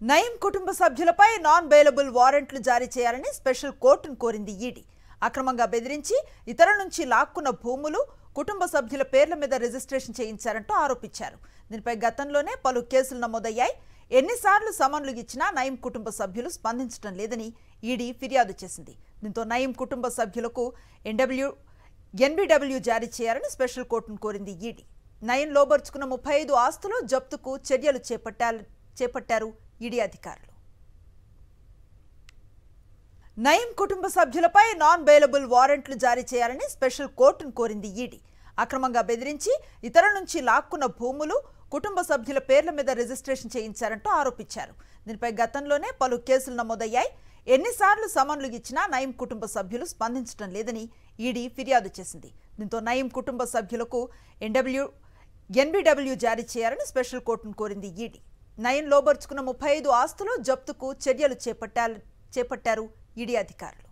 నయీం కుటుంబ సభ్యులపై non bailable వారెంట్లు జారీ చేయాలని స్పెషల్ కోర్టును కోరింది ఈడీ. అక్రమంగా బెదిరించి ఇతరుల నుంచి లాక్కున్న భూములు కుటుంబ సభ్యుల పేర్ల మీద రిజిస్ట్రేషన్ చేయించారంటూ ఆరోపించారు. దీనిపై గతంలోనే పలు కేసులు నమోదయ్యాయి. ఎన్నిసార్లు సమన్లు ఇచ్చినా నయీం కుటుంబ సభ్యులు స్పందించడం లేదని ఈడీ ఫిర్యాదు చేసింది. దీంతో నయీం కుటుంబ సభ్యులకు ఎన్బిడబ్ల్యూ జారీ చేయాలని స్పెషల్ కోర్టును కోరింది ఈడీ. నయీం లోబర్చుకున్న 35 ఆస్తులు జప్తుకు చర్యలు చేపట్టారు ఈడీ అధికారులు. నయీం కుటుంబ సభ్యులపై నాన్ బెయిలబుల్ వారెంట్లు జారీ చేయాలని స్పెషల్ కోర్టును కోరింది ఈడీ. అక్రమంగా బెదిరించి ఇతరుల నుంచి లాక్కున్న భూములు కుటుంబ సభ్యుల పేర్ల మీద రిజిస్ట్రేషన్ చేయించారంటూ ఆరోపించారు. దీనిపై గతంలోనే పలు కేసులు నమోదయ్యాయి. ఎన్నిసార్లు సమన్లు ఇచ్చినా నయీం కుటుంబ సభ్యులు స్పందించడం లేదని ఈడీ ఫిర్యాదు చేసింది. దీంతో నయీం కుటుంబ సభ్యులకు ఎన్బిడబ్ల్యూ జారీ చేయాలని స్పెషల్ కోర్టును కోరింది ఈడీ. నయీం లోబర్చుకున్న 35 ఆస్తులు జప్తుకు చర్యలు చేపట్టారు ఈడీ అధికారులు.